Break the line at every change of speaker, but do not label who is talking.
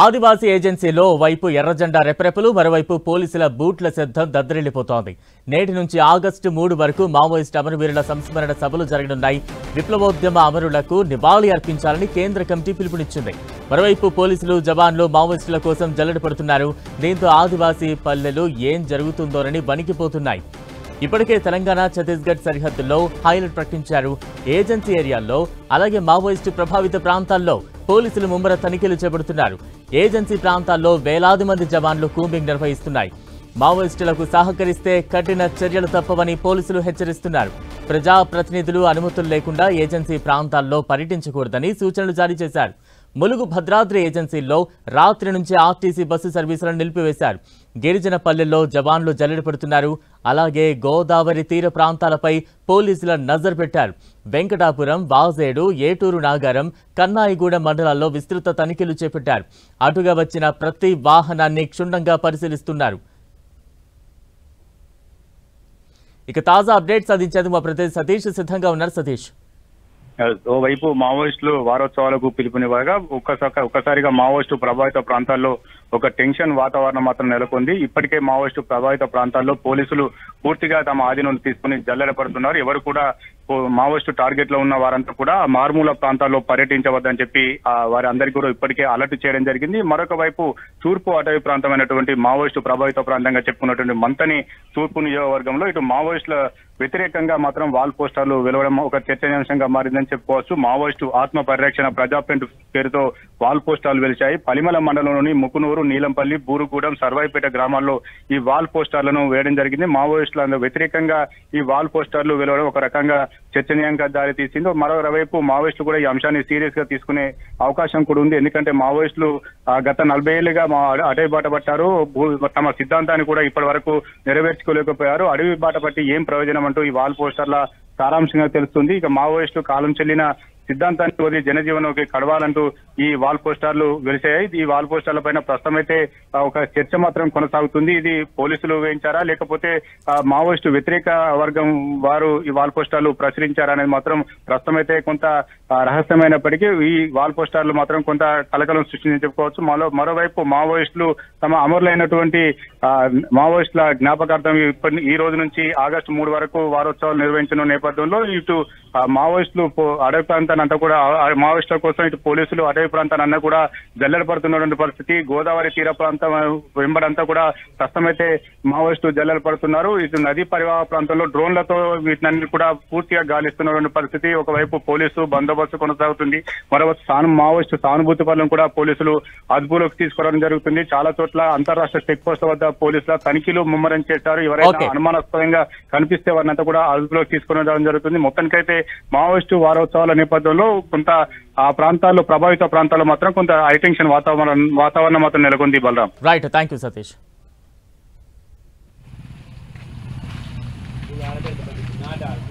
ఆదివాసీ ఏజెన్సీలో వైపు ఎర్రజెండా రెపరెపలు మరోవైపు పోలీసుల బూట్ల శబ్దం దద్దరిల్లిపోతోంది. నేటి నుంచి ఆగస్టు 3 వరకు మావోయిస్టు అమరవీరుల సంస్మరణ సభలు జరగనున్నాయి. విప్లవోద్యమ అమరులకు నివాళి అర్పించాలని కేంద్ర కమిటీ పిలుపునిచ్చింది. మరోవైపు పోలీసులు జవాన్లు మావోయిస్టుల కోసం జల్లెడ పడుతున్నారు. దీంతో ఆదివాసీ పల్లెలు ఏం జరుగుతుందోనని వణికిపోతున్నాయి. ఇప్పటికే తెలంగాణ ఛత్తీస్గఢ్ సరిహద్దుల్లో హైలైట్ ప్రకటించారు. ఏజెన్సీ ఏరియాల్లో అలాగే మావోయిస్టు ప్రభావిత ప్రాంతాల్లో పోలీసులు ముమ్మర తనిఖీలు చేపడుతున్నారు. ఏజెన్సీ ప్రాంతాల్లో వేలాది మంది జవాన్లు కూంబింగ్ నిర్వహిస్తున్నాయి. మావోయిస్టులకు సహకరిస్తే కఠిన చర్యలు తప్పవని పోలీసులు హెచ్చరిస్తున్నారు. ప్రజాప్రతినిధులు అనుమతులు లేకుండా ఏజెన్సీ ప్రాంతాల్లో పర్యటించకూడదని సూచనలు జారీ చేశారు. ములుగు భద్రాద్రి ఏజెన్సీల్లో రాత్రి నుంచి ఆర్టీసీ బస్సు సర్వీసులను నిలిపివేశారు. గిరిజన పల్లెల్లో జవాన్లు జల్లెడ పడుతున్నారు. అలాగే గోదావరి తీర ప్రాంతాలపై పోలీసుల నజర్ పెట్టారు. వెంకటాపురం, వాజేడు, ఏటూరు నాగారం, కన్నాయిగూడెం మండలాల్లో విస్తృత తనిఖీలు చేపట్టారు. అటుగా వచ్చిన ప్రతి వాహనాన్ని క్షుణ్ణంగా పరిశీలిస్తున్నారు. ఇక తాజా అప్డేట్స్ అందించేందుకు మా ప్రతినిధి సతీష్ సిద్ధంగా ఉన్నారు. సతీష్,
ఓవైపు మావోయిస్టులు వారోత్సవాలకు పిలుపునివ్వగా ఒక్కసారిగా మావోయిస్టు ప్రభావిత ప్రాంతాల్లో ఒక టెన్షన్ వాతావరణం మాత్రం నెలకొంది. ఇప్పటికే మావోయిస్టు ప్రభావిత ప్రాంతాల్లో పోలీసులు పూర్తిగా తమ ఆధీనం తీసుకుని జల్లెడ పడుతున్నారు. ఎవరు కూడా మావోయిస్టు టార్గెట్ లో ఉన్న వారంతా కూడా మారుమూల ప్రాంతాల్లో పర్యటించవద్దని చెప్పి వారి అందరికీ కూడా ఇప్పటికే అలర్ట్ చేయడం జరిగింది. మరొక వైపు తూర్పు అటవీ ప్రాంతమైనటువంటి మావోయిస్టు ప్రభావిత ప్రాంతంగా చెప్పుకున్నటువంటి మంతని తూర్పు నియోజకవర్గంలో ఇటు మావోయిస్టుల వ్యతిరేకంగా మాత్రం వాల్ పోస్టర్లు వెలువడం ఒక చర్చనీయాంశంగా మారిందని చెప్పుకోవచ్చు. మావోయిస్టు ఆత్మ పరిరక్షణ ప్రజాఫ్రంట్ పేరుతో వాల్ పోస్టర్లు వెలిచాయి. పలిమల మండలంలోని ముకునూరు, నీలంపల్లి, బూరుగుగూడెం, సర్వాయిపేట గ్రామాల్లో ఈ వాల్ పోస్టర్లను వేయడం జరిగింది. మావోయిస్టుల వ్యతిరేకంగా ఈ వాల్ పోస్టర్లు వెలువడం ఒక రకంగా చర్చనీయంగా దారి తీసింది. మరోవైపు మావోయిస్టులు కూడా ఈ అంశాన్ని సీరియస్ గా తీసుకునే అవకాశం కూడా ఉంది. ఎందుకంటే మావోయిస్టులు గత 40 ఏళ్లుగా అడవి బాట పట్టారు. తమ సిద్ధాంతాన్ని కూడా ఇప్పటి వరకు నెరవేర్చుకోలేకపోయారు. అడవి బాట పట్టి ఏం ప్రయోజనం అంటూ ఈ వాల్ పోస్టర్ల సారాంశంగా తెలుస్తుంది. ఇక మావోయిస్టులు కాలం చెల్లిన సిద్ధాంతాన్ని వదిలి జనజీవనంకి కడవాలంటూ ఈ వాల్ పోస్టర్లు వెలిసాయి. ఈ వాల్ పోస్టర్ల పైన ప్రస్తుతం అయితే ఒక చర్చ మాత్రం కొనసాగుతుంది. ఇది పోలీసులు వేయించారా లేకపోతే మావోయిస్టు వ్యతిరేక వర్గం వారు ఈ వాల్ పోస్టర్లు ప్రచురించారా అనేది మాత్రం ప్రస్తుతం అయితే కొంత రహస్యమైనప్పటికీ ఈ వాల్ పోస్టర్లు మాత్రం కొంత కలకలం సృష్టించి చెప్పుకోవచ్చు. మరోవైపు మావోయిస్టులు తమ అమరులైనటువంటి మావోయిస్టుల జ్ఞాపకార్థం ఈ రోజు నుంచి ఆగస్టు 3 వరకు వారోత్సవాలు నిర్వహించిన నేపథ్యంలో ఇటు మావోయిస్టులు అడవి ప్రాంతాన్ని అంతా కూడా మావోయిస్టుల కోసం ఇటు పోలీసులు అటవీ ప్రాంతాన్ని అన్నా కూడా జల్లెడ పడుతున్నటువంటి పరిస్థితి. గోదావరి తీర ప్రాంతం వెంబడంతా కూడా ప్రస్తుతమైతే మావోయిస్టులు జల్లెడ పడుతున్నారు. ఇటు నదీ పరివాహ ప్రాంతంలో డ్రోన్లతో వీటిని కూడా పూర్తిగా గాలిస్తున్నటువంటి పరిస్థితి. ఒకవైపు పోలీసు బందోబస్తు కొనసాగుతుంది. మరోవైపు మావోయిస్టు సానుభూతి పనులను కూడా పోలీసులు అదుపులోకి తీసుకోవడం జరుగుతుంది. చాలా చోట్ల అంతర్రాష్ట్ర చెక్ పోస్టుల వద్ద పోలీసుల తనిఖీలు ముమ్మరం చేశారు. ఎవరైనా అనుమానాస్పదంగా కనిపిస్తే వారినంతా కూడా అదుపులోకి తీసుకుని జరుగుతుంది. మొత్తానికైతే మావోయిస్టు వారోత్సవాల నేపథ్యంలో కొంత ఆ ప్రాంతాల్లో ప్రభావిత ప్రాంతాల్లో మాత్రం కొంత హైటెన్షన్ వాతావరణం మాత్రం నెలకొంది. Balram,
right, thank you Satish.
not